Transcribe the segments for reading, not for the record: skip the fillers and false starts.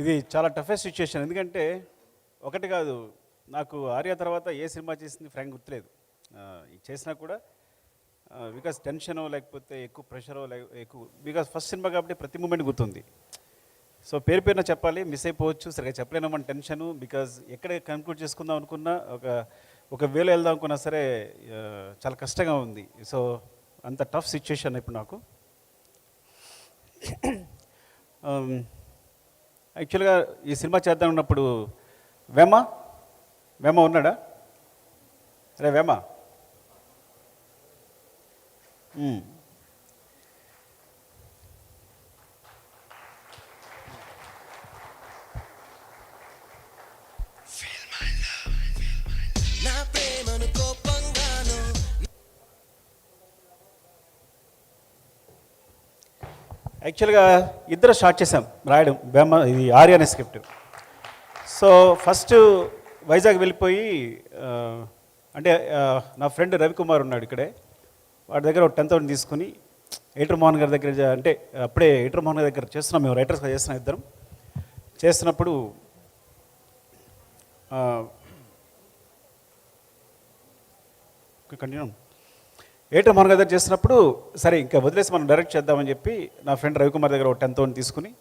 ఇది చాలా toughest situation. ఎందుకంటే ఒకటి కాదు, నాకు ఆర్య తర్వాత ఏ సినిమా చేసింది ఫ్రాంక్ గుర్తులేదు. చేసినా కూడా బికాస్ టెన్షనో లేకపోతే ఎక్కువ ప్రెషరో ఎక్కువ, బికాస్ ఫస్ట్ సినిమా కాబట్టి ప్రతి మూమెంట్ గుర్తుంది. సో పేరు పేరున చెప్పాలి, మిస్ అయిపోవచ్చు, సరిగా చెప్పలేను మన టెన్షను. బికాజ్ ఎక్కడ కన్క్లూడ్ చేసుకుందాం అనుకున్నా, ఒక వేలో వెళ్దాం అనుకున్నా సరే చాలా కష్టంగా ఉంది. సో అంత టఫ్ సిచ్యుయేషన్ ఇప్పుడు నాకు. యాక్చువల్గా ఈ సినిమా చేద్దాం ఉన్నప్పుడు వేమ ఉన్నాడా? అరే వేమ, యాక్చువల్గా ఇద్దరు స్టార్ట్ చేసాం రాయడం ఇది ఆర్య అనే స్క్రిప్ట్. సో ఫస్ట్ వైజాగ్ వెళ్ళిపోయి అంటే నా ఫ్రెండ్ రవికుమార్ ఉన్నాడు ఇక్కడే, వాడి దగ్గర ఒక 10,000 తీసుకుని ఎడిటర్ మోహన్ గారి దగ్గర, అంటే అప్పుడే ఎడిటర్ మోహన్ గారి దగ్గర చేస్తున్నాం, మేము రైటర్స్గా చేస్తున్నాం ఇద్దరం. చేస్తున్నప్పుడు కంటిన్యూ ఎడిటర్ మోహన్ గారి దగ్గర చేస్తున్నప్పుడు సరే ఇంకా వదిలేసి మనం డైరెక్ట్ చేద్దామని చెప్పి నా ఫ్రెండ్ రవికుమార్ దగ్గర ఒక 10,000 తీసుకుని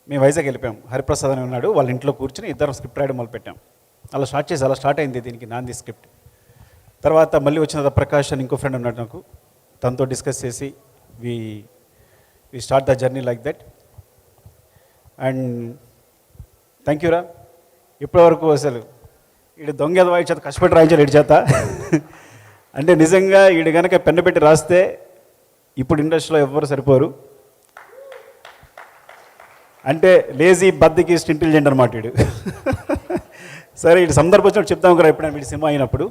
మేము వైజాగ్ వెళ్ళిపోయాం. హరిప్రసాద్ అని ఉన్నాడు, వాళ్ళ ఇంట్లో కూర్చుని ఇద్దరం స్క్రిప్ట్ రాయడం మొదలుపెట్టాం. అలా స్టార్ట్ అయింది దీనికి నాంది స్క్రిప్ట్. తర్వాత మళ్ళీ వచ్చిన ప్రకాష్ అని ఇంకో ఫ్రెండ్ ఉన్నాడు నాకు, తనతో డిస్కస్ చేసి we start the journey like that. And thank యూరా, ఇప్పటివరకు అసలు ఈడు దొంగ వాయి చేత కష్టపడి రాయించాలి ఇటు చేత. అంటే నిజంగా ఈడు కనుక పెన్ను పెట్టి రాస్తే ఇప్పుడు ఇండస్ట్రీలో ఎవ్వరు సరిపోరు. అంటే లేజీ బద్దకిస్ట్ ఇంటెలిజెంట్ అనమాట వీడు. సరే ఇటు సందర్భం వచ్చినప్పుడు చెప్తాం కదా ఎప్పుడైనా వీడి సినిమా అయినప్పుడు.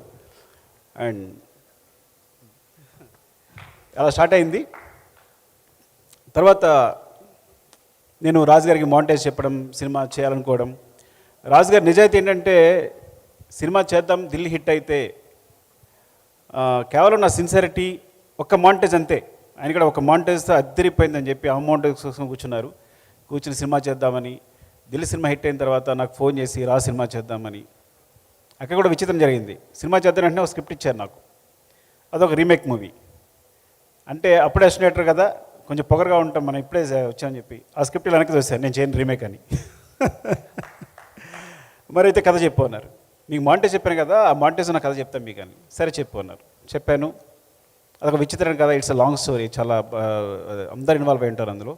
అండ్ అలా స్టార్ట్ అయింది. తర్వాత నేను రాజుగారికి మాంటేజ్ చెప్పడం, సినిమా చేయాలనుకోవడం. రాజుగారి నిజాయితీ ఏంటంటే సినిమా చేద్దాం, ఢిల్లీ హిట్ అయితే కేవలం నా సిన్సియరిటీ, ఒక్క మాంటేజ్ అంతే. ఆయన కూడా ఒక మాంటేజ్తో అద్దరిపోయిందని చెప్పి ఆ మాంటేజ్ కోసం కూర్చుని సినిమా చేద్దామని. ఢిల్లీ సినిమా హిట్ అయిన తర్వాత నాకు ఫోన్ చేసి రా సినిమా చేద్దామని. అక్కడ కూడా విచిత్రం జరిగింది. సినిమా చేద్దానంటే ఒక స్క్రిప్ట్ ఇచ్చారు నాకు, అదొక రీమేక్ మూవీ. అంటే అప్పుడే అసినేటర్ కదా, కొంచెం పొగరగా ఉంటాం మనం, ఇప్పుడే వచ్చామని చెప్పి ఆ స్క్రిప్ట్ వెనక్కి చూశాను, నేను చేయను రీమేక్ అని. మరి అయితే కథ చెప్పు అన్నారు. మీకు మాంటేజ్ చెప్పాను కదా, ఆ మాంటేజ్ నా కథ చెప్తాను మీకు అని. సరే చెప్పు అన్నారు. చెప్పాను. అదొక విచిత్రం కదా, ఇట్స్ అ లాంగ్ స్టోరీ, చాలా అందరు ఇన్వాల్వ్ అయి ఉంటారు అందులో.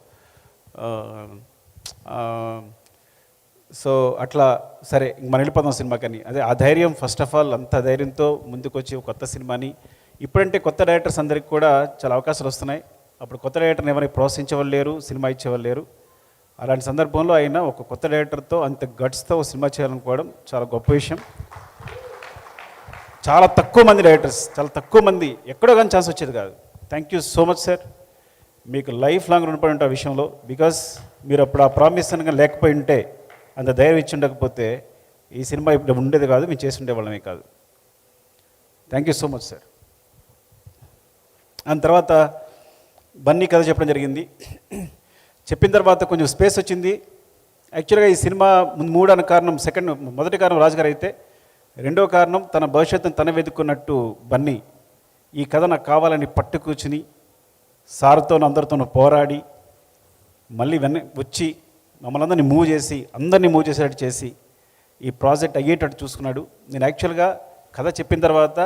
సో అట్లా సరే మనం వెళ్ళిపోదాం సినిమాకని. అదే ఆ ధైర్యం, ఫస్ట్ ఆఫ్ ఆల్ అంత ధైర్యంతో ముందుకు వచ్చి ఒక కొత్త సినిమాని, ఇప్పుడంటే కొత్త డైరెక్టర్స్ అందరికి కూడా చాలా అవకాశాలు వస్తున్నాయి. అప్పుడు కొత్త డైరెక్టర్ని ఎవరైనా ప్రోత్సహించేవాళ్ళు లేరు, సినిమా ఇచ్చేవాళ్ళు లేరు. అలాంటి సందర్భంలో అయినా ఒక కొత్త డైరెక్టర్తో అంత గట్స్తో ఒక సినిమా చేయాలనుకోవడం చాలా గొప్ప విషయం. చాలా తక్కువ మంది డైరెక్టర్స్, చాలా తక్కువ మంది, ఎక్కడో కానీ ఛాన్స్ వచ్చేది కాదు. Thank you so much sir, మీకు లైఫ్ లాంగ్ రుణపడి ఉంటే ఆ విషయంలో. బికాస్ మీరు అప్పుడు ఆ ప్రామిస్ అనగా లేకపోయి ఉంటే, అంత ధైర్యం ఇచ్చి ఉండకపోతే ఈ సినిమా ఇప్పుడు ఉండేది కాదు, మేము చేసి ఉండేవాళ్ళమే కాదు. Thank you so much sir. దాని తర్వాత బన్నీ కథ చెప్పడం జరిగింది. చెప్పిన తర్వాత కొంచెం స్పేస్ వచ్చింది. యాక్చువల్గా ఈ సినిమా మూడు అన్న కారణం, మొదటి కారణం రాజుగారు అయితే, రెండో కారణం తన భవిష్యత్తును తన వెతుక్కున్నట్టు బన్నీ ఈ కథ నాకు కావాలని పట్టు కూర్చుని సార్తోనూ అందరితోనూ పోరాడి మళ్ళీ వచ్చి మమ్మల్ని అందరినీ మూవ్ చేసేటట్టు చేసి ఈ ప్రాజెక్ట్ అయ్యేటట్టు చూసుకున్నాడు. నేను యాక్చువల్గా కథ చెప్పిన తర్వాత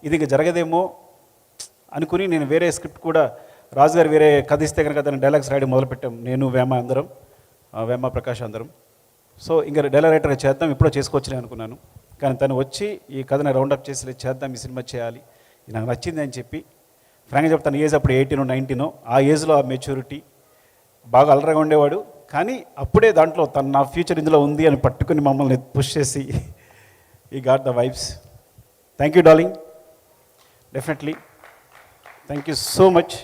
ఇది ఇంకా జరగదేమో అనుకుని నేను వేరే స్క్రిప్ట్ కూడా, రాజుగారు వేరే కథ ఇస్తే కనుక దాన్ని డైలాగ్స్ రాయడం మొదలుపెట్టాం, నేను వేమ ప్రకాష్ అందరం. సో ఇంకా డైలాగ్ రైటర్గా చేద్దాం, ఇప్పుడో చేసుకోవచ్చులే అనుకున్నాను. కానీ తను వచ్చి ఈ కథని రౌండప్ చేసి చేద్దాం, ఈ సినిమా చేయాలి, ఇది నాకు నచ్చింది అని చెప్పి. ఫ్రాంక్గా చెప్తాను, ఏజ్ అప్పుడు 18, 19, ఆ ఏజ్లో ఆ మెచ్యూరిటీ, బాగా అలరగా ఉండేవాడు. కానీ అప్పుడే దాంట్లో నా ఫ్యూచర్ ఇందులో ఉంది అని పట్టుకుని మమ్మల్ని పుష్ చేసి ఈ గాట్ the vibes. Thank you darling, definitely thank you so much.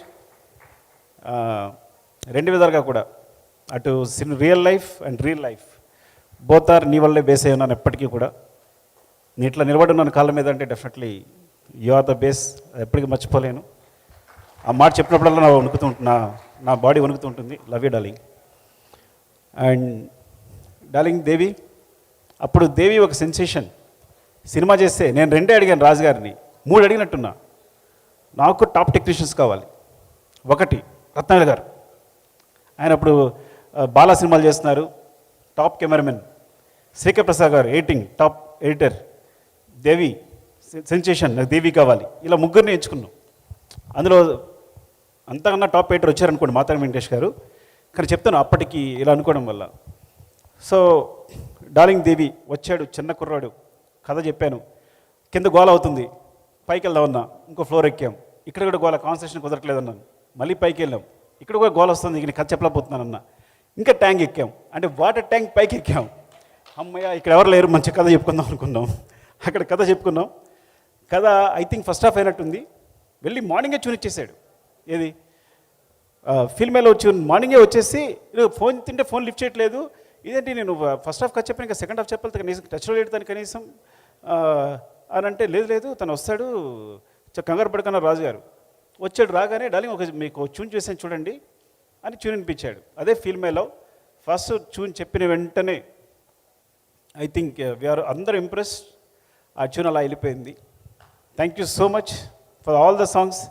రెండు విధాలుగా కూడా, అటు real life and real life both are నీ వల్లే బేస్ అయి ఉన్నాను ఎప్పటికీ కూడా. నీ ఇట్లా నిలబడి ఉన్నాను కాళ్ళ మీద అంటే definitely you are the base, ఎప్పటికీ మర్చిపోలేను. ఆ మాట చెప్పినప్పుడల్లా నా బాడీ వణుకుతూ ఉంటుంది. Love you darling. And darling Devi, అప్పుడు దేవి ఒక సెన్సేషన్. సినిమా చేస్తే నేను 2 అడిగాను రాజు గారిని, 3 అడిగినట్టున్నా. నాకు టాప్ టెక్నీషియన్స్ కావాలి. 1 రత్నాకర్ గారు, ఆయన అప్పుడు బాలా సినిమాలు చేస్తున్నారు, టాప్ కెమెరామెన్. శ్రీకర్ ప్రసాద్ గారు ఎడిటింగ్, టాప్ ఎడిటర్. దేవి సెన్సేషన్, నాకు దేవి కావాలి. ఇలా 3 ఎంచుకున్నాం. అందులో అంతకన్నా టాప్ ఎడిటర్ వచ్చారనుకోండి మాతారి వెంకటేష్ గారు. కానీ చెప్తాను అప్పటికి ఇలా అనుకోవడం వల్ల. సో డార్లింగ్ దేవి వచ్చాడు, చిన్న కుర్రాడు, కథ చెప్పాను. కింద గోల అవుతుంది, పైకి వెళ్దామన్నా, ఇంకో ఫ్లోర్ ఎక్కాం. ఇక్కడ కూడా గోల, కాన్సన్ట్రేషన్ కుదరట్లేదన్నాను. మళ్ళీ పైకి వెళ్ళాం, ఇక్కడ కూడా గోల వస్తుంది, ఇక కథ చెప్పలేకపోతున్నానన్నా. ఇంకా ట్యాంక్ ఎక్కాం, అంటే వాటర్ ట్యాంక్ పైకి ఎక్కాం. అమ్మయ్య ఇక్కడ ఎవరు లేరు, మంచి కథ చెప్పుకుందాం అనుకున్నాం. అక్కడ కథ చెప్పుకున్నాం. కథ ఐ థింక్ ఫస్ట్ హాఫ్ అయినట్టుంది. వెళ్ళి మార్నింగే చూనిచ్చేసాడు. ఏది ఫిల్మేలో వచ్చి మార్నింగే వచ్చేసి ఫోన్ తింటే ఫోన్ లిఫ్ట్ చేయట్లేదు. ఇదేంటి నేను ఫస్ట్ హాఫ్ కథ చెప్పాను, ఇంకా సెకండ్ హాఫ్ చెప్పాలి, కనీసం టచ్లో లేడు తను కనీసం అని అంటే, లేదు తను వస్తాడు, కంగారు పడుకున్నారు రాజు గారు. వచ్చాడు, రాగానే డార్లింగ్ ఒక మీకు చూన్ చేసాను చూడండి అని చూన్ వినిపించాడు. అదే ఫిల్మేలో ఫస్ట్ చూన్ చెప్పిన వెంటనే ఐ థింక్ వీఆర్ అందరూ ఇంప్రెస్. ఆ ట్యూన్ అలా వెళ్ళిపోయింది. Thank you so much for all the songs.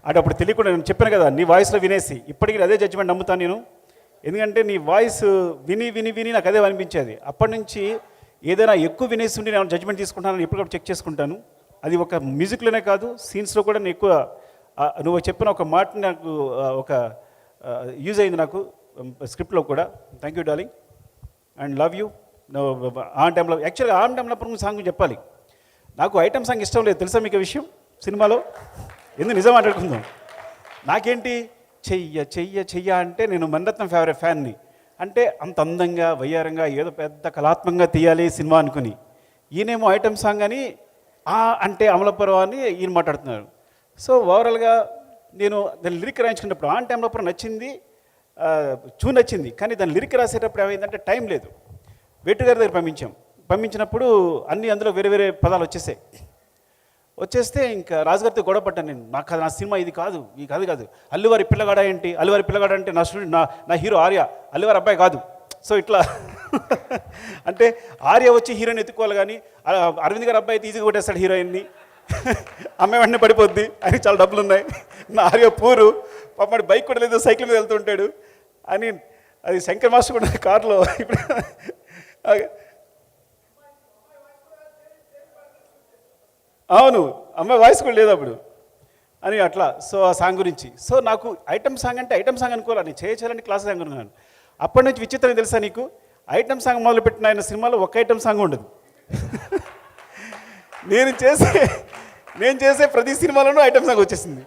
అంటే అప్పుడు తెలియకుండా నేను చెప్పాను కదా, నీ వాయిస్లో వినేసి ఇప్పటికీ అదే జడ్జిమెంట్ నమ్ముతాను నేను. ఎందుకంటే నీ వాయిస్ విని విని విని నాకు అదే అనిపించేది. అప్పటి నుంచి ఏదైనా ఎక్కువ వినేసి ఉండి నేను జడ్జిమెంట్ తీసుకుంటానని ఎప్పటికప్పుడు చెక్ చేసుకుంటాను. అది ఒక మ్యూజిక్లోనే కాదు, సీన్స్లో కూడా నేను ఎక్కువ నువ్వు చెప్పిన ఒక మాట నాకు ఒక యూజ్ అయింది నాకు స్క్రిప్ట్లో కూడా. Thank you darling and love you. ఆ టైంలో యాక్చువల్గా ఆ టైంలో సాంగ్ చెప్పాలి. నాకు ఐటమ్ సాంగ్ ఇష్టం లేదు, తెలుసా మీకు విషయం సినిమాలో? ఎందుకు నిజం మాట్లాడుకుందాం. నాకేంటి చెయ్య చెయ్య చెయ్య అంటే నేను మణిరత్నం ఫేవరెట్ ఫ్యాన్ని. అంటే అంత అందంగా వయ్యారంగా ఏదో పెద్ద కళాత్మకంగా తీయాలి సినిమా అనుకుని, ఈయనేమో ఐటమ్ సాంగ్ అని అంటే అమలాపురం అని ఈయన మాట్లాడుతున్నారు. సో ఓవరాల్గా నేను దాని లిరిక్ రాయించుకున్నప్పుడు ఆ టైంలో నచ్చింది, చూ నచ్చింది. కానీ దాని లిరిక్ రాసేటప్పుడు ఏమైందంటే టైం లేదు. వేటు గారి దగ్గర పంపించినప్పుడు అన్నీ అందులో వేరే వేరే పదాలు వచ్చేస్తే ఇంకా రాజుగారితో గొడవ పడ్డాను నేను. నాకు నా సినిమా ఇది కాదు, ఈ కాదు. అల్లువారి పిల్లగాడ ఏంటి, అల్లువారి పిల్లగాడ అంటే నా స్టూడెంట్, నా హీరో ఆర్య, అల్లువారి అబ్బాయి కాదు. సో ఇట్లా అంటే ఆర్య వచ్చి హీరోయిన్ ఎత్తుకోవాలి, కానీ అరవింద్ గారి అబ్బాయి ఈజీగా కొట్టేస్తాడు హీరోయిన్ని. అమ్మాయి వెంటనే పడిపోద్ది, ఆయనకి చాలా డబ్బులు ఉన్నాయి. నా ఆర్య పూరు పాపడి బైక్ కూడా లేదు, సైకిల్ మీద వెళ్తుంటాడు అని. అది శంకర్ మాస్టర్ కూడా కారులో. ఇప్పుడు అవును, అమ్మాయి వాయిస్ కూడా లేదు అప్పుడు అని అట్లా. సో ఆ సాంగ్ గురించి. సో నాకు ఐటమ్ సాంగ్ అంటే ఐటమ్ సాంగ్ అనుకోవాలి, నేను చేయాలని క్లాస్ సాంగ్ అనుకున్నాను. అప్పటి నుంచి విచిత్రం తెలుసా నీకు, ఐటమ్ సాంగ్ మొదలుపెట్టిన ఆయన సినిమాలో ఒక్క ఐటమ్ సాంగ్ ఉండదు. నేను చేసే ప్రతి సినిమాలోనూ ఐటమ్ సాంగ్ వచ్చేసింది.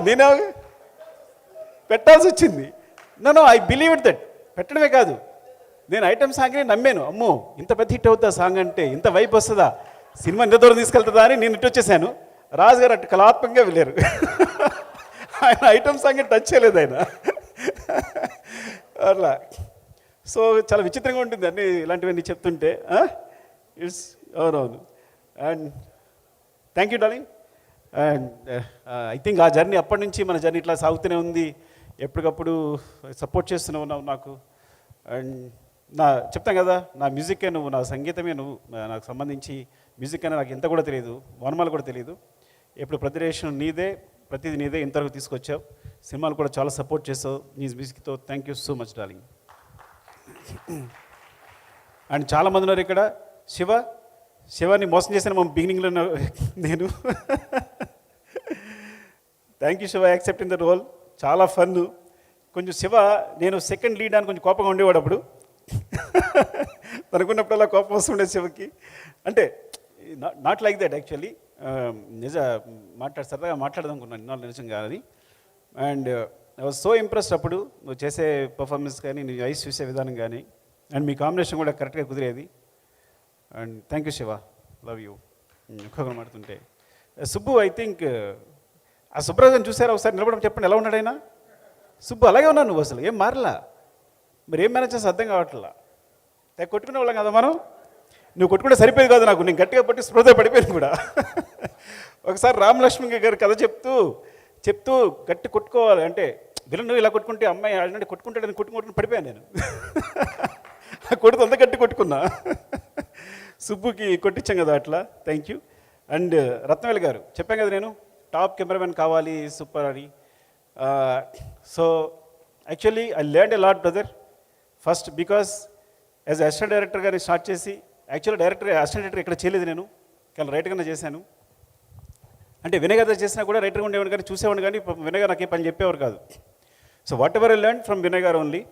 నేను పెట్టాల్సి వచ్చింది. No I believe it that. పెట్టడమే కాదు, నేను ఐటమ్ సాంగ్ని నమ్మాను. అమ్మో ఇంత పెద్ద హిట్ అవుతుందా సాంగ్ అంటే, ఇంత వైపు వస్తుందా, సినిమా ఇంత దూరం తీసుకెళ్తుందా అని నేను ఇటు వచ్చేసాను. రాజుగారు అటు కళాత్మకంగా వెళ్ళారు. ఆయన ఐటమ్ సాంగ్ టచ్ చేయలేదు ఆయన అట్లా. సో చాలా విచిత్రంగా ఉంటుంది అన్నీ ఇలాంటివన్నీ చెప్తుంటే. ఇట్స్ అవునవును. And thank you darling. And I think ఆ జర్నీ అప్పటి నుంచి మన జర్నీ ఇట్లా సాగుతూనే ఉంది. ఎప్పటికప్పుడు సపోర్ట్ చేస్తూనే ఉన్నావు నాకు. అండ్ చెప్తాను కదా, నా మ్యూజికే నువ్వు, నా సంగీతమే నువ్వు. నాకు సంబంధించి మ్యూజిక్ అనేది నాకు ఎంత కూడా తెలియదు, వర్ణమాలు కూడా తెలియదు. ఎప్పుడు ప్రతిరేషన్ నీదే, ప్రతిదీ నీదే, ఇంతవరకు తీసుకొచ్చావు. సినిమాలు కూడా చాలా సపోర్ట్ చేసావు నీ మ్యూజిక్తో. Thank you so much darling. And చాలామంది ఉన్నారు ఇక్కడ. శివాని మోసం చేశాను మా బిగినింగ్లో నేను. Thank you Shiva, accepting the role. చాలా ఫన్. కొంచెం శివ నేను సెకండ్ లీడ్ అని కొంచెం కోపంగా ఉండేవాడు అప్పుడు. అనుకున్నప్పుడల్లా కోపం వస్తుండే శివకి. అంటే నాట్ లైక్ దట్ యాక్చువల్లీ. సరదాగా మాట్లాడదాం అనుకున్నాను ఇన్నాళ్ళు నిజంగా అది. And I was so impressed అప్పుడు నువ్వు చేసే పర్ఫార్మెన్స్ కానీ, నీ ఐస్ చూసే విధానం కానీ, అండ్ మీ కాంబినేషన్ కూడా కరెక్ట్గా కుదిరేది. And thank you Shiva, love you. ఇంకొకరు మాడుతుంటే సుబ్బు, ఐ థింక్ ఆ సుబ్రహ్మణ్యం చూసారా ఒకసారి నిలబడడం, చెప్పండి ఎలా ఉన్నాడైనా? సుబ్బు అలాగే ఉన్నాను, నువ్వు అసలు ఏం మారలా. మరి ఏం మేనేజ్ చేస్తే అర్థం కావట్లా. కొట్టుకునే వాళ్ళం కదా మనం. నువ్వు కొట్టుకుంటే సరిపోయేది కాదు నాకు, నేను గట్టిగా పట్టి స్పృహ పడిపోయాను కూడా. ఒకసారి రామలక్ష్మి గారు కథ చెప్తూ గట్టి కొట్టుకోవాలి అంటే, విలన్ ఇలా కొట్టుకుంటే అమ్మాయి అంటే కొట్టుకుంటాడని కొట్టుకుంటూ పడిపోయాను నేను. కొడుతు అంత గట్టి కొట్టుకున్నా. సుబ్బుకి కొట్టించాం కదా అట్లా. Thank you. అండ్ రత్నవేల్ గారు చెప్పాను కదా నేను టాప్ కెమెరామెన్ కావాలి సూపర్ అని. So actually I learned a lot brother. First because as assistant director గారిని స్టార్ట్ చేసి యాక్చువల్లీ అసిస్టెంట్ డైరెక్టర్ ఇక్కడ చేయలేదు నేను, కానీ రైటర్గానే చేశాను. అంటే వినయ్ గారు చేసినా కూడా రైటర్గా ఉండేవాడు కానీ చూసేవాడు, కానీ వినయ్ గారు నాకు ఏ పని చెప్పేవారు కాదు. So whatever I learn from Vinay garu only.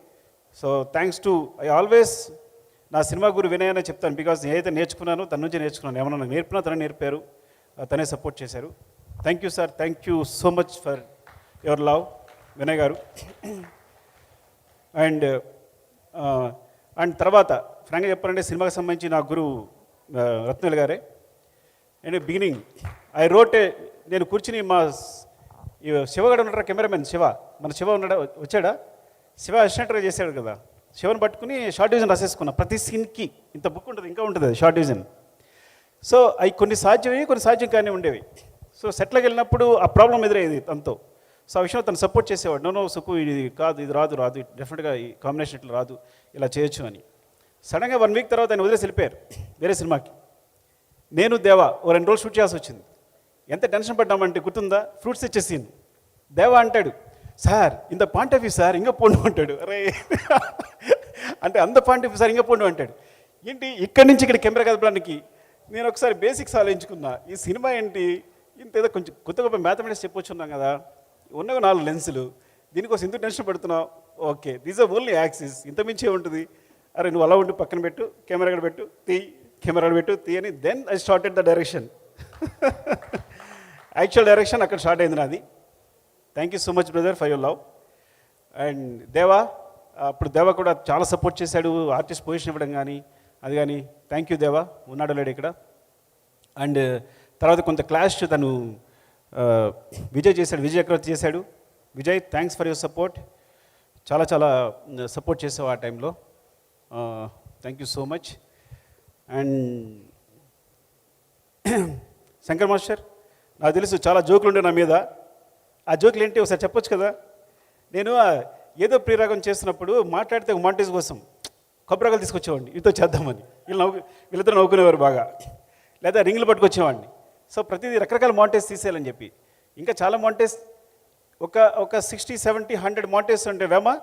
So thanks to I always నా సినిమా గురు వినయ్ అనే చెప్తాను. బికాజ్ నేనైతే నేర్చుకున్నాను తన నుంచి నేర్చుకున్నాను. ఏమన్నా నాకు నేర్పినా తనే నేర్పారు, తనే సపోర్ట్ చేశారు. Thank you sir, thank you so much for your love Vinay గారు. అండ్ తర్వాత ఫ్రాంక్గా చెప్పాలంటే సినిమాకి సంబంధించి నా గురువు రత్నవేల్ గారే. అండ్ బిగినింగ్ ఐ రోట్ నేను కూర్చుని మా శివగాడు ఉన్నాడు కెమెరామెన్ శివ, మన శివ ఉన్నాడా వచ్చాడా, శివ అసిస్టెంట్గా చేశాడు కదా, శివను పట్టుకుని షార్ట్ డివిజన్ రాసేసుకున్నా. ప్రతి సీన్కి ఇంత బుక్ ఉంటుంది, ఇంకా ఉంటుంది అది షార్ట్ డివిజన్. సో అవి కొన్ని సాధ్యమయ్యి కొన్ని సాధ్యం కానీ ఉండేవి. సో సెట్లోకి వెళ్ళినప్పుడు ఆ ప్రాబ్లం ఎదురయ్యేది తనతో. సో ఆ విషయంలో తను సపోర్ట్ చేసేవాడు. నో సుకు ఇది కాదు, ఇది రాదు డెఫినెట్గా ఈ కాంబినేషన్ ఇట్లా రాదు, ఇలా చేయొచ్చు అని. సడన్గా 1 వీక్ తర్వాత ఆయన వదిలేసి వెళ్ళిపోయారు వేరే సినిమాకి. నేను దేవా ఓ 2 రోజులు షూట్ చేయాల్సి వచ్చింది. ఎంత టెన్షన్ పడ్డామంటే గుర్తుందా, ఫ్రూట్స్ ఇచ్చే సీన్. దేవా అంటాడు, సార్ ఇంత పాయింట్ ఆఫ్ వ్యూ సార్ ఇంకా పోండు అంటాడు. అరే అంటే అంత పాయింట్ ఆఫ్ వ్యూ సార్ ఇంకా పోండు అంటాడు. ఏంటి ఇక్కడి నుంచి ఇక్కడ కెమెరా కదపడానికి. నేను ఒకసారి బేసిక్స్ ఆలోచించుకున్నా, ఈ సినిమా ఏంటి ఇంత ఏదో కొంచెం కొత్త గొప్ప మ్యాథమెటిక్స్ చెప్పొచ్చున్నాం కదా, ఉన్నవి 4 లెన్సులు, దీనికోసం ఇంత టెన్షన్ పడుతున్నావు. Okay these are only axis, ఇంత మించే ఉంటుంది. అరే నువ్వు అలా ఉండి పక్కన పెట్టు, కెమెరా కూడా పెట్టు, కెమెరా పెట్టు అని. Then I started the direction. Actual direction అక్కడ స్టార్ట్ అయింది నాది. Thank you so much brother for your love. And Deva, అప్పుడు దేవా కూడా చాలా సపోర్ట్ చేశాడు, ఆర్టిస్ట్ పొజిషన్ ఇవ్వడం కానీ అది కానీ. థ్యాంక్ యూ దేవా, ఉన్నాడు లేడు ఇక్కడ. అండ్ తర్వాత కొంత క్లాష్ తను విజయ్ చేశాడు, విజయ్ చక్రవర్తి చేశాడు. Vijay thanks for your support, చాలా చాలా సపోర్ట్ చేసావు ఆ టైంలో. Thank you so much. And Shankar master, నాకు తెలుసు చాలా జోకులు ఉండే నా మీద. ఆ జోకులు ఏంటి ఒకసారి చెప్పొచ్చు కదా. నేను ఏదో ప్రియరాగం చేస్తున్నప్పుడు మాట్లాడితే ఒక మాంటేజ్ కోసం కొబ్బరికాయలు తీసుకొచ్చేవాడిని, వీటితో చేద్దామని. వీళ్ళిద్దరు నవ్వుకునేవారు బాగా, లేదా రింగులు పట్టుకొచ్చేవాడిని. సో ప్రతిదీ రకరకాల మాంటేజ్ తీసేయాలని చెప్పి. ఇంకా చాలా మాంటేజ్ ఒక 60, 70, 100 మాంటేజ్ ఉండేవేమో,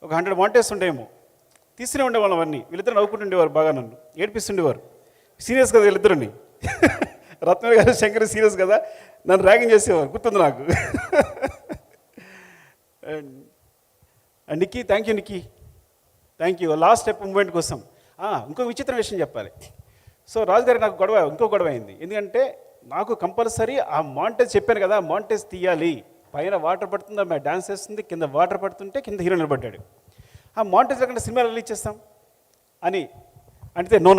ఒక 100 మాంటేజ్ ఉండేమో. తీస్తూనే ఉండేవాళ్ళం అవన్నీ. వీళ్ళిద్దరు నవ్వుకుంటుండేవారు బాగా, నన్ను ఏడిపిస్తుండేవారు. సీరియస్ కదా వీళ్ళిద్దరిని. రత్నవేల్ గారు శంకర్ సీరియస్ కదా, నన్ను ర్యాగింగ్ చేసేవారు, గుర్తుంది నాకు. And Nikki, thank you Nikki, thank you. Last step moment కోసం ఇంకో విచిత్ర విషయం చెప్పాలి. సో రాజుగారి నాకు ఇంకో గొడవ అయింది. ఎందుకంటే నాకు కంపల్సరీ ఆ మాంటేజ్ చెప్పాను కదా, మాంటేజ్ తీయాలి. పైన వాటర్ పడుతుంది, ఆమె డాన్స్ చేస్తుంది, కింద వాటర్ పడుతుంటే కింద హీరో నిలబడ్డాడు. ఆ మాంటేజ్ లేకుండా సినిమా రిలీజ్ చేస్తాం అని అంటే నో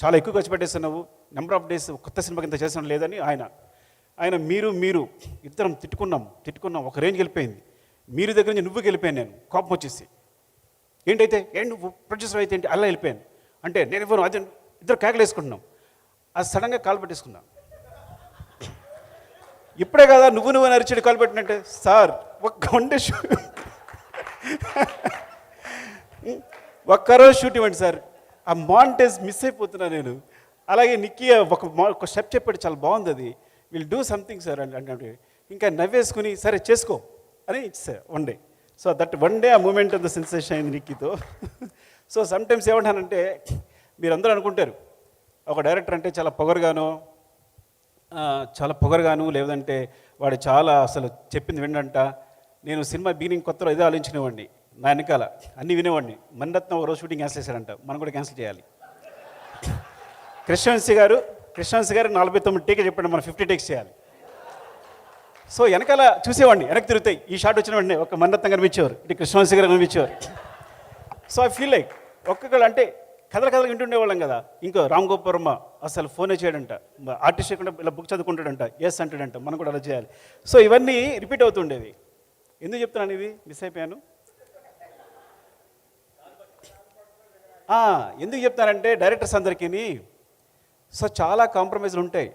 చాలా ఎక్కువ ఖర్చు పెట్టేస్తున్నావు, నెంబర్ ఆఫ్ డేస్ కొత్త సినిమాకి ఇంత చేసిన లేదని ఆయన మీరు ఇద్దరం తిట్టుకున్నాం ఒక రేంజ్కి వెళ్ళిపోయింది. మీరు దగ్గర నుంచి నువ్వు వెళ్ళిపోయాను. నేను కోపం వచ్చేసి ఏంటైతే నువ్వు ప్రొడ్యూసర్ అయితే ఏంటి అలా వెళ్ళిపోయాను అంటే నేను ఇవ్వను అదే, ఇద్దరు కేకలు వేసుకుంటున్నాం. అది సడన్గా కాలు పెట్టేసుకున్నాం. ఇప్పుడే కదా నువ్వు అరిచాడు కాలు పెట్టినట్టే. సార్ ఒక్కరోజు షూట్ ఇవ్వండి సార్, ఆ మాంటేజ్ మిస్ అయిపోతున్నా నేను. అలాగే నిక్కీ ఒక స్టెప్ చెప్పాడు, చాలా బాగుంది, అది విల్ డూ సంథింగ్ సార్ అంటే ఇంకా నవ్వేసుకుని సరే చేసుకో అని ఇచ్చేసా 1 డే. సో దట్ 1 డే ఆ మూమెంట్ ఆఫ్ ద సెన్సేషన్ అయింది నిక్కీతో. సో సమ్టైమ్స్ ఏమంటానంటే మీరందరూ అనుకుంటారు ఒక డైరెక్టర్ అంటే చాలా పొగరుగాను లేదంటే వాడు చాలా అసలు చెప్పింది వినంట. నేను సినిమా బిగినింగ్ కొత్తలో ఇదే ఆలోచించుకునేవాడిని, నా వెనకాల అన్నీ వినేవాడిని. మణిరత్నం ఒక రోజు షూటింగ్ క్యాన్సిల్ చేశాడంట, మనం కూడా క్యాన్సిల్ చేయాలి. కృష్ణవంశీ గారు 49 టేక్ చెప్పండి, మనం 50 టేక్స్ చేయాలి. సో వెనకాల చూసేవాడిని, వెనక్కి తిరుగుతాయి, ఈ షాట్ వచ్చిన వెంటనే ఒక మణిరత్నం కనిపించేవారు, ఇటు కృష్ణవంశీ గారు కనిపించేవారు. సో ఐ ఫీల్ లైక్ ఒక్కొక్కరు అంటే కథలు వింటుండేవాళ్ళం కదా. ఇంకో రామ్ గోపాల్ వర్మ అసలు ఫోనే చేయడంట, ఆర్టిస్ట్ కూడా ఇలా బుక్ చదువుకుంటాడంట, ఎస్ అంటాడంట, మనం కూడా అలా చేయాలి. సో ఇవన్నీ రిపీట్ అవుతుండేవి. ఎందుకు చెప్తున్నాను ఇది, మిస్ అయిపోయాను. ఎందుకు చెప్తానంటే డైరెక్టర్స్ అందరికీ సో చాలా కాంప్రమైజ్లు ఉంటాయి.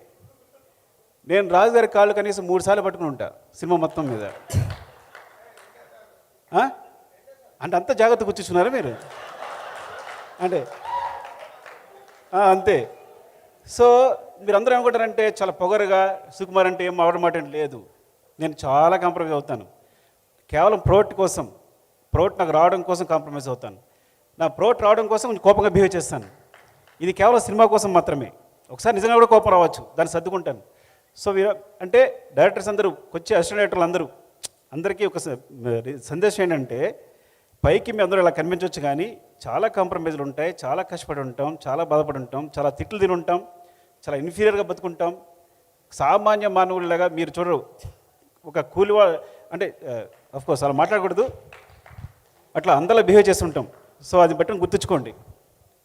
నేను రాజుగారి కాళ్ళు కనీసం 3 సార్లు పట్టుకుని ఉంటా సినిమా మొత్తం మీద. అంటే అంత జాగ్రత్త కూర్చున్నారా మీరు? అంటే అంతే. సో మీరందరూ ఏమనుకుంటారంటే చాలా పొగరుగా సుకుమార్ అంటే ఏం మాట లేదు. నేను చాలా కాంప్రమైజ్ అవుతాను. కేవలం ప్రోట్ కోసం, ప్రోట్ నాకు రావడం కోసం కాంప్రమైజ్ అవుతాను. నా ప్రోట్ రావడం కోసం కొంచెం కోపంగా బిహేవ్ చేస్తాను. ఇది కేవలం సినిమా కోసం మాత్రమే. ఒకసారి నిజంగా కూడా కోపం రావచ్చు, దాన్ని సర్దుకుంటాను. సో అంటే డైరెక్టర్స్ అందరూ, వచ్చే అసిస్టెంట్ డైరెక్టర్లు అందరికీ ఒక సందేశం ఏంటంటే, పైకి మీ అందరూ ఇలా కనిపించవచ్చు కానీ చాలా కాంప్రమైజ్లు ఉంటాయి, చాలా కష్టపడి ఉంటాం, చాలా బాధపడి ఉంటాం, చాలా తిట్లు తిని ఉంటాం, చాలా ఇన్ఫీరియర్గా బతుకుంటాం. సామాన్య మానవుడిలాగా మీరు చూడరు. ఒక కూలివా అంటే అఫ్కోర్స్ అలా మాట్లాడకూడదు, అట్లా అందరిలా బిహేవ్ చేస్తుంటాం. సో అది బట్టి గుర్తుంచుకోండి.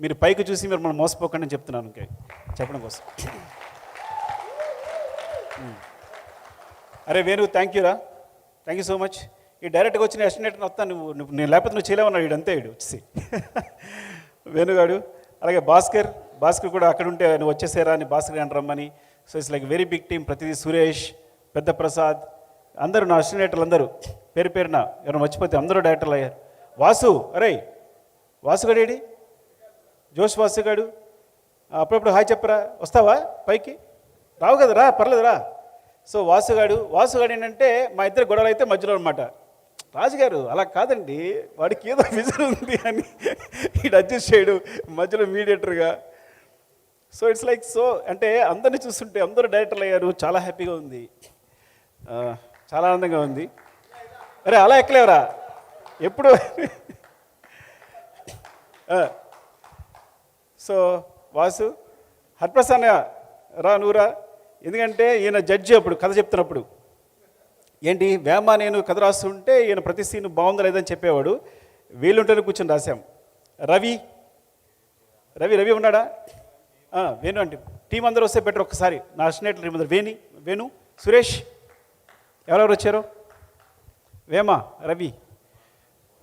మీరు పైకి చూసి మీరు మనం మోసపోకండి అని చెప్తున్నాను, ఇంకే చెప్పడం కోసం. అరే వేణు, థ్యాంక్ యూరా, థ్యాంక్ యూ సో మచ్. ఈ డైరెక్ట్గా వచ్చిన అసిస్టెంట్ వస్తాను, నువ్వు నేను లేకపోతే నువ్వు చేయలేమన్నాడు వీడు, అంతే వీడు వచ్చేసి వేణుగాడు. అలాగే భాస్కర్ కూడా అక్కడ ఉంటే నువ్వు వచ్చేసారా అని భాస్కర్ అని రమ్మని. So it's like very big team. ప్రతిదీ సురేష్, పెద్ద ప్రసాద్, అందరూ నా అసిస్టెంట్ డైరెక్టర్లు అందరూ పేరున ఎవరైనా మర్చిపోతే అందరూ డైరెక్టర్లు అయ్యారు. వాసు, అరే వాసుగాడేడి, జోష్ వాసుగాడు, అప్పుడప్పుడు హాయ్ చెప్పరా, వస్తావా పైకి? రావు కదా, రా, పర్లేదు రా. సో వాసుగాడు ఏంటంటే మా ఇద్దరు గొడవలు అయితే మధ్యలో అనమాట. రాజుగారు అలా కాదండి, వాడికి ఏదో విజన్ ఉంది అని ఈడు అడ్జస్ట్ చేయడు మధ్యలో మీడియేటర్గా. సో ఇట్స్ లైక్ సో అంటే అందరినీ చూస్తుంటే అందరూ డైరెక్టర్లు అయ్యారు, చాలా హ్యాపీగా ఉంది, చాలా ఆనందంగా ఉంది. అరే అలా ఎక్కలేవరా ఎప్పుడు. సో వాసు, హరిప్రసన్న రా, నువ్వురా. ఎందుకంటే ఈయన జడ్జి అప్పుడు కథ చెప్తున్నప్పుడు ఏంటి వేమ నేను కథ రాస్తుంటే ఈయన ప్రతి సీన్ బాగుందా లేదని చెప్పేవాడు. వీళ్ళుంటేనే కూర్చొని రాశాం. రవి ఉన్నాడా? వేణు అంటే టీం అందరూ వస్తే బెటర్. ఒక్కసారి నా స్నేహితులు టీం అందరూ, వేణు, సురేష్, ఎవరెవరు వచ్చారు? వేమ, రవి.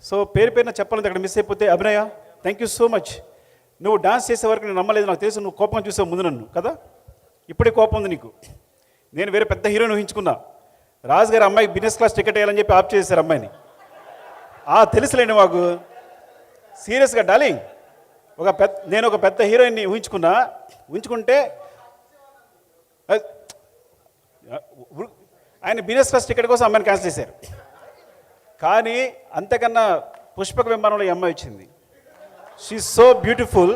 సో పేరున చెప్పాలంటే అక్కడ మిస్ అయిపోతే అభినయ, థ్యాంక్ యూ సో మచ్. నువ్వు డాన్స్ చేసే వరకు నేను నమ్మలేదు, నాకు తెలుసు నువ్వు కోపం చూసావు ముందు నన్ను కదా, ఇప్పుడే కోపం ఉంది నీకు. నేను వేరే పెద్ద హీరోని ఊహించుకున్నా. రాజుగారి అమ్మాయికి బిజినెస్ క్లాస్ టికెట్ వేయాలని చెప్పి ఆప్ చేశారు అమ్మాయిని. తెలుసులేండి మాకు, సీరియస్గా డార్లింగ్. నేను ఒక పెద్ద హీరోయిన్ని ఊహించుకుంటే ఆయన బిజినెస్ క్లాస్ టికెట్ కోసం అమ్మాయిని క్యాన్సిల్ చేశారు. కానీ అంతకన్నా పుష్పక విమానంలో ఈ అమ్మాయి వచ్చింది. She so beautiful.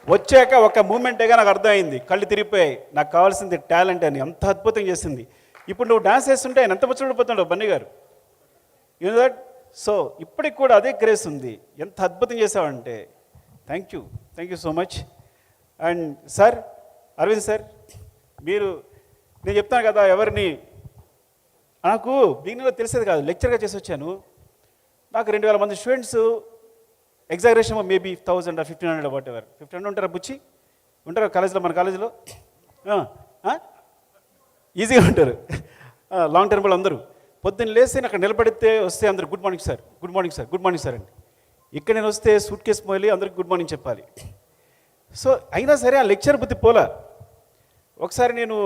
వచ్చాక ఒక మూమెంటేగా నాకు అర్థమైంది, కళ్ళు తిరిగిపోయాయి. నాకు కావాల్సింది టాలెంట్ అని, అంత అద్భుతం చేసింది. ఇప్పుడు నువ్వు డాన్స్ చేస్తుంటే ఆయన ఎంత ముచ్చడిపోతున్నాడు బన్నీ గారు, యూనో దట్. సో ఇప్పటికి కూడా అదే గ్రేస్ ఉంది. ఎంత అద్భుతం చేసావంటే thank you so much. And sir, Arvind sir, మీరు, నేను చెప్తాను కదా, ఎవరిని నాకు బిగినింగ్లో తెలిసేది కాదు, లెక్చర్గా చేసి వచ్చాను. నాకు 2000 మంది students, exaggeration maybe 1000 or 1500 what ever. 1500 ఉంటారా బుచ్చి? ఉంటారా కాలేజీలో? మన కాలేజీలో ఈజీగా ఉంటారు. లాంగ్ టర్మ్ వాళ్ళు అందరూ పొద్దున్న లేస్తే అక్కడ నిలబడితే వస్తే అందరు good morning sir, good morning sir, good morning sir అండి. ఇక్కడ నేను వస్తే సూట్ కేసు మోయాలి, అందరికి గుడ్ మార్నింగ్ చెప్పాలి. సో అయినా సరే ఆ లెక్చర్ బుద్ధి పోలా. ఒకసారి నేను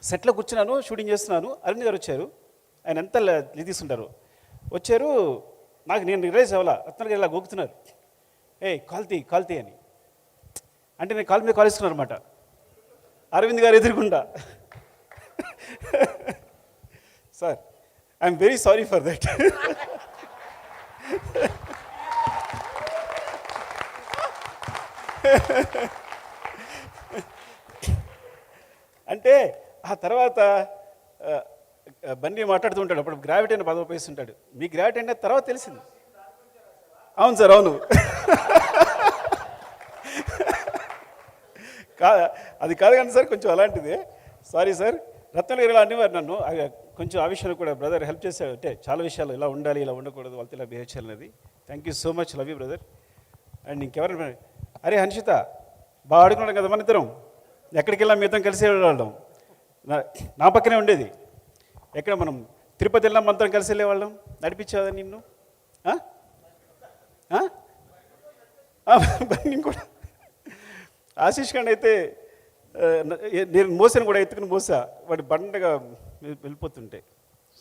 సెట్లో కూర్చున్నాను, షూటింగ్ చేస్తున్నాను. అరవింద్ గారు వచ్చారు. ఆయన ఎంత తీసుకుంటారు, వచ్చారు. నేను రిలైజ్ అవ్వాలా, రత్నాలు గారు ఇలా గోకుతున్నారు, కాల్తీ అని. అంటే నేను కాలు మీద కాలేసుకున్నాను అనమాట. అరవింద్ గారు ఎదురుకుండా, sir I'm very sorry for that. అంటే ఆ తర్వాత బన్నీ మాట్లాడుతూ ఉంటాడు, అప్పుడు గ్రావిటీ అని పదవి ఉపయోగిస్తుంటాడు. మీ గ్రావిటీ అంటే తర్వాత తెలిసింది. అవును సార్, అవును. అది కాదు కానీ సార్, కొంచెం అలాంటిదే. Sorry sir. రత్నాలు గారు ఇలా అనేవారు నన్ను, కొంచెం ఆ విషయంలో కూడా బ్రదర్ హెల్ప్ చేశారు. అంటే చాలా విషయాలు ఇలా ఉండాలి, ఇలా ఉండకూడదు, వాళ్ళతో ఇలా బిహేవ్ చేయాలనేది. Thank you so much, love you brother. And ఇంకెవరైనా, అరే హన్షిత, బాగా ఆడుకున్నాడు కదా మన ఇద్దరం. ఎక్కడికి వెళ్ళాం, మీ ఇద్దరం కలిసి వెళ్ళేవాళ్ళం. నా పక్కనే ఉండేది. ఎక్కడ మనం తిరుపతి వెళ్ళాం, మంత్రం కలిసి వెళ్ళేవాళ్ళం. నడిపించాదా నిన్ను? నేను కూడా ఆశీష్ ఖండ్ అయితే నేను మోసాను కూడా, ఎత్తుకుని మోసా, వాడి బండగా వెళ్ళిపోతుంటే.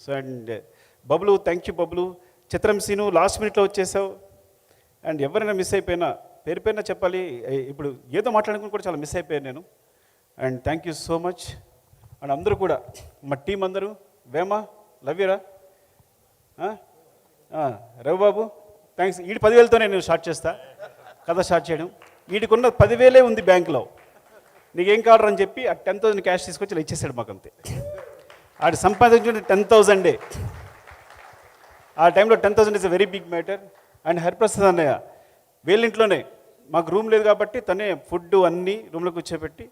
So and Bablu, thank you Bablu. చిత్రం సీను, లాస్ట్ మినిట్లో వచ్చేసావు. అండ్ ఎవరైనా మిస్ అయిపోయినా పేరు పేరున చెప్పాలి, ఇప్పుడు ఏదో మాట్లాడుకుని కూడా చాలా మిస్ అయిపోయాను నేను. And thank you so much. And అందరూ కూడా మా టీం అందరూ, వేమ లవ్ యూరా, రవిబాబు థ్యాంక్స్. వీడి 10,000తోనే నేను స్టార్ట్ చేస్తా కథ స్టార్ట్ చేయడం. వీడికున్న 10,000 ఉంది బ్యాంకులో, నీకేం కావాలని చెప్పి ఆ 10,000 క్యాష్ తీసుకొచ్చి ఇలా ఇచ్చేసాడు మాకు అంతే. ఆడు సంపాదించుకుంటే 10,000. ఆ టైంలో 10,000 is a very big matter. And Hariprasad అన్నయ్య వీళ్ళింట్లోనే, మాకు రూమ్ లేదు కాబట్టి తనే ఫుడ్ అన్నీ రూమ్లో కూర్చోబెట్టి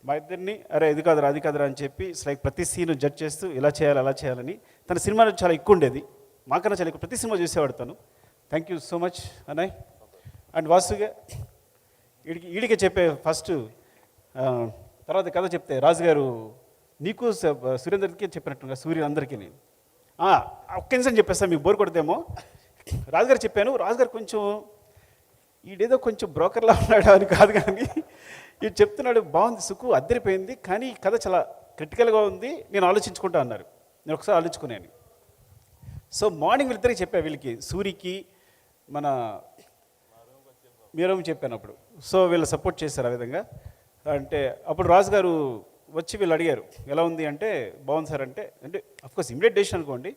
మా ఇద్దరిని అరే ఇది కాదురా అది కాదురా అని చెప్పి లైక్ ప్రతి సీను జడ్జ్ చేస్తూ ఇలా చేయాలి అలా చేయాలని. తన సినిమాలో చాలా ఎక్కువ ఉండేది, మాకన్నా చాలా ఎక్కువ ప్రతి సినిమా చూసేవాడు తను. థ్యాంక్ యూ సో మచ్ అన్నయ్య. అండ్ వాసుగా వీడికే చెప్పే ఫస్ట్, తర్వాత కథ చెప్తే రాజుగారు నీకు సురేందర్కి చెప్పినట్టుగా సూర్యుని అందరికీ నేను ఒక్క నిమిషం చెప్పేస్తాను, మీకు బోర్ కొడదేమో. రాజుగారు చెప్పాను, రాజుగారు కొంచెం ఈడేదో కొంచెం బ్రోకర్లా ఉన్నాడు అని కాదు, కానీ ఇది చెప్తున్నాడు బాగుంది సుకు అద్దరిపోయింది, కానీ ఈ కథ చాలా క్రిటికల్గా ఉంది, నేను ఆలోచించుకుంటా అన్నారు. నేను ఒకసారి ఆలోచించుకున్నాను. సో మార్నింగ్ వీళ్ళిద్దరికి చెప్పా, వీళ్ళకి సూరికి మన మీరేమో చెప్పాను అప్పుడు. సో వీళ్ళు సపోర్ట్ చేశారు ఆ విధంగా. అంటే అప్పుడు రాజుగారు వచ్చి వీళ్ళు అడిగారు ఎలా ఉంది అంటే బాగుంది సార్ అంటే అఫ్కోర్స్ ఇమీడియట్ డెసిషన్ అనుకోండి.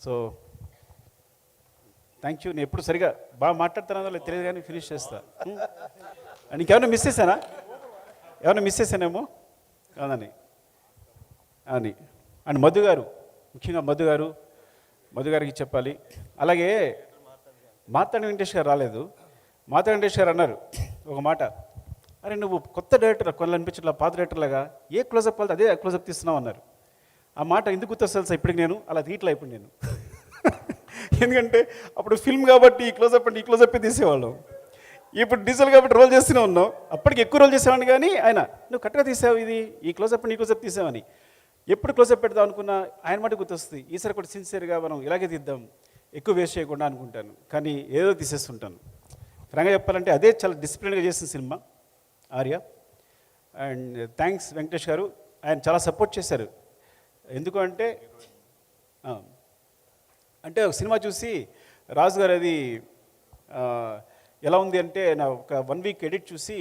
So thank you. నేను ఎప్పుడు సరిగా బాగా మాట్లాడుతున్నానో లేదు తెలియదు కానీ ఫినిష్ చేస్తా. నీకేమైనా మిస్ చేశానా, ఏమైనా మిస్ చేశానేమో కాదని అని. అండ్ మధు గారు, ముఖ్యంగా మధు గారికి చెప్పాలి. అలాగే మాతాడి వెంకటేష్ గారు రాలేదు. మాతాడి వెంకటేష్ గారు అన్నారు ఒక మాట, అరే నువ్వు కొత్త డైరెక్టర్ కొన్ని అనిపించట్లా, పాత డైరెక్టర్లాగా ఏ క్లోజప్ వాళ్ళు అదే క్లోజప్ తీస్తున్నావు అన్నారు. ఆ మాట ఎందుకు గుర్తొస్తుంది ఇప్పటికి, నేను అలా తీయట్లా ఇప్పుడు నేను. ఎందుకంటే అప్పుడు ఫిల్మ్ కాబట్టి ఈ క్లోజప్ అంటే ఈ క్లోజప్పే తీసేవాళ్ళం, ఇప్పుడు డీజిల్ కాబట్టి రోల్ చేస్తూనే ఉన్నాం. అప్పటికి ఎక్కువ రోల్ చేసేవాడిని, కానీ ఆయన నువ్వు కరెక్ట్గా తీసావు, ఇది ఈ క్లోజప్ నీ క్లోజప్ తీసావని ఎప్పుడు క్లోజప్ పెడదాం అనుకున్నా ఆయన మాట గుర్తొస్తుంది. ఈసారి కూడా సిన్సియర్గా మనం ఇలాగే తీద్దాం, ఎక్కువ వేస్ట్ చేయకుండా అనుకుంటాను, కానీ ఏదో తీసేస్తుంటాను. ఫ్రాంక్గా చెప్పాలంటే అదే చాలా డిసిప్లిన్గా చేసిన cinema Arya. And thanks Venkatesh గారు, ఆయన చాలా సపోర్ట్ చేశారు. ఎందుకు అంటే ఒక సినిమా చూసి రాజు గారు అది ఎలా ఉంది అంటే నా ఒక 1 వీక్ ఎడిట్ చూసి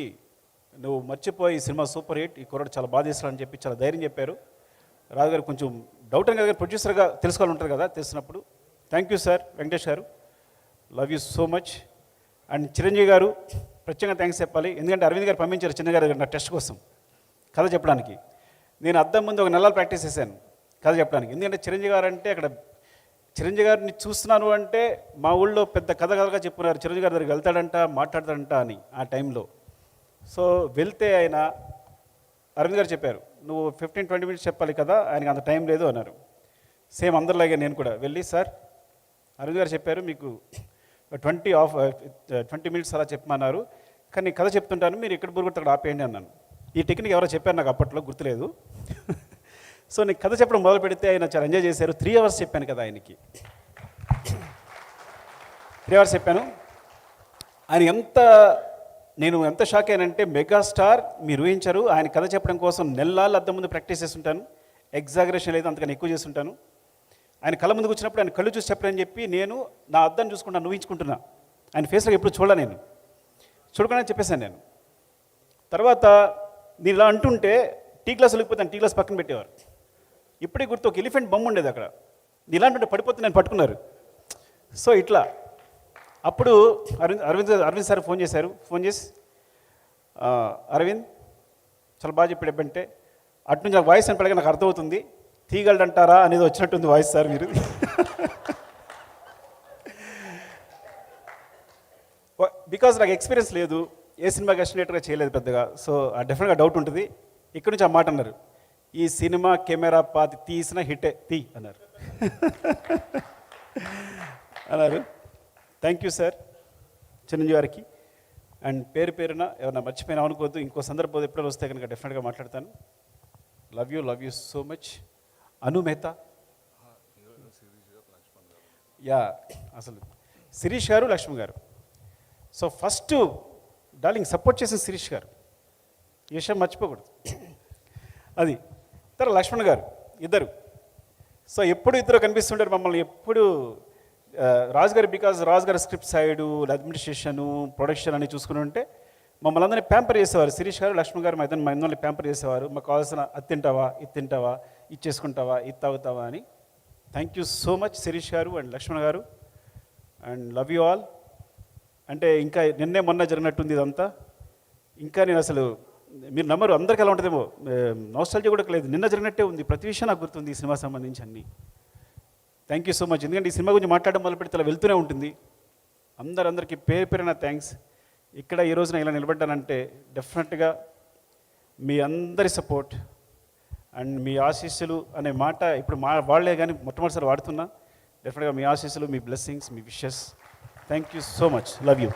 నువ్వు మర్చిపోయి సినిమా సూపర్ హిట్, ఈ కుర్రాడు చాలా బాధ చేస్తాడని చెప్పి చాలా ధైర్యం చెప్పారు. రాజు గారు కొంచెం డౌట్ అని కదా, ప్రొడ్యూసర్గా తెలుసుకోవాలి ఉంటుంది కదా, తెలిసినప్పుడు థ్యాంక్ యూ సార్ వెంకటేష్ గారు, love you so much. And Chiranjeevi గారు ప్రత్యేకంగా థ్యాంక్స్ చెప్పాలి, ఎందుకంటే అరవింద్ గారు పంపించారు చిన్న గారు నా టెస్ట్ కోసం కథ చెప్పడానికి. నేను అద్దం ముందు 1 నెలలు ప్రాక్టీస్ చేశాను కథ చెప్పడానికి. ఎందుకంటే చిరంజీవి గారు అంటే అక్కడ చిరంజీవి గారిని చూస్తున్నాను అంటే మా ఊళ్ళో పెద్ద కథగా చెప్పున్నారు, చిరంజీవి గారి దగ్గరికి వెళ్తాడంట మాట్లాడతాడంట అని ఆ టైంలో. సో వెళ్తే ఆయన అరవింద్ గారు చెప్పారు నువ్వు 15-20 మినిట్స్ చెప్పాలి కదా, ఆయనకి అంత టైం లేదు అన్నారు. సేమ్ అందరిలాగే నేను కూడా వెళ్ళి సార్ అరవింద్ గారు చెప్పారు మీకు 20 మినిట్స్ అలా చెప్పమన్నారు, కానీ కథ చెప్తుంటాను మీరు ఎక్కడ బురుగుతాడు అక్కడ ఆపేయండి అన్నాను. ఈ టెక్నిక్ ఎవరో చెప్పారు నాకు అప్పట్లో గుర్తులేదు. సో నేను కథ చెప్పడం మొదలు పెడితే ఆయన చాలా ఎంజాయ్ చేశారు. 3 అవర్స్ చెప్పాను కదా ఆయనకి, 3 అవర్స్ చెప్పాను. నేను ఎంత షాక్ అయ్యానంటే మెగాస్టార్ మీరు ఊహించారు, ఆయన కథ చెప్పడం కోసం నెలలు అద్దం ముందు ప్రాక్టీస్ చేస్తుంటాను, ఎగ్జాగరేషన్ లేదు అంతకన్నా ఎక్కువ చేస్తుంటాను. ఆయన కళ్ళ ముందుకు వచ్చినప్పుడు ఆయన కళ్ళు చూసి చెప్పారని చెప్పి నేను నా అద్దాన్ని చూసుకుంటాను, ఊహించుకుంటున్నా. ఆయన ఫేస్లో ఎప్పుడు చూడలే, నేను చూడకుండా చెప్పేశాను. నేను తర్వాత నేను ఇలా అంటుంటే టీ గ్లాస్ వెళ్ళిపోతాను, టీ గ్లాస్ పక్కన పెట్టేవారు. ఇప్పుడే గుర్తు ఒక ఎలిఫెంట్ బొమ్మ ఉండేది అక్కడ, ఇలా అంటుంటే పడిపోతే నేను పట్టుకున్నారు. సో ఇట్లా అప్పుడు అరవింద్ సార్ ఫోన్ చేశారు. ఫోన్ చేసి అరవింద్ చాలా బాగా చెప్పాడు ఎబ్బంటే, అటు నుంచి నాకు వాయిస్ అని పడగా నాకు అర్థమవుతుంది, తీయగలడంటారా అనేది వచ్చినట్టుంది వాయిస్ సార్ మీరు. బికాజ్ నాకు ఎక్స్పీరియన్స్ లేదు, ఏ సినిమాకి అసినేట్గా చేయలేదు పెద్దగా. సో డెఫినెట్గా డౌట్ ఉంటుంది. ఇక్కడ నుంచి ఆ మాట అన్నారు, ఈ సినిమా కెమెరా పాతి తీసిన హిట్టే తీ అన్నారు. థ్యాంక్ యూ సార్ చిరంజీవి గారికి. అండ్ పేరున ఏమన్నా మర్చిపోయినా అనుకోవద్దు, ఇంకో సందర్భం ఎప్పుడైనా వస్తే కనుక డెఫినెట్గా మాట్లాడతాను. Love you so much. Anu Mehta, yeah అసలు శిరీష్ గారు లక్ష్మి గారు. సో ఫస్ట్ డార్లింగ్ సపోర్ట్ చేసిన శిరీష్ గారు, ఈ విషయం మర్చిపోకూడదు. అది తర్వాత లక్ష్మణ్ గారు, ఇద్దరు. సో ఎప్పుడు ఇద్దరు కనిపిస్తుంటారు మమ్మల్ని, ఎప్పుడు రాజు గారు బికాజ్ రాజు గారి స్క్రిప్ట్ సైడు అడ్మినిస్ట్రేషను ప్రొడక్షన్ అని చూసుకుని ఉంటే మమ్మల్ని అందరినీ ప్యాంపర్ చేసేవారు. శిరీష్ గారు, లక్ష్మణ్ గారు మా అందరినీ ప్యాంపర్ చేసేవారు. మాకు కావాల్సిన అది తింటావా, ఇది తింటావా, ఇది చేసుకుంటావా, ఇది తాగుతావా అని. Thank you so much Sirish garu and Laxman గారు, అండ్ లవ్ యూ ఆల్. అంటే ఇంకా నిన్నే మొన్న జరిగినట్టుంది ఇదంతా. ఇంకా నేను అసలు మీరు నమ్మరు, అందరికీ ఎలా ఉంటుందేమో, నాస్టాల్జియా కూడా లేదు, నిన్న జరిగినట్టే ఉంది. ప్రతి విషయం నాకు గుర్తుంది ఈ సినిమా సంబంధించి అన్నీ. Thank you so much. ఎందుకంటే ఈ సినిమా గురించి మాట్లాడడం మొదలు పెడితే అలా వెళ్తూనే ఉంటుంది. అందరికీ పేరు పేరున థ్యాంక్స్. ఇక్కడ ఈ రోజున ఇలా నిలబడ్డానంటే డెఫినెట్గా మీ అందరి సపోర్ట్ అండ్ మీ ఆశీస్సులు అనే మాట ఇప్పుడు వాళ్లే కానీ మొట్టమొదటిసారి వాడుతున్నా. డెఫినెట్గా మీ ఆశీస్సులు, మీ బ్లెస్సింగ్స్, మీ wishes. Thank you so much. Love you.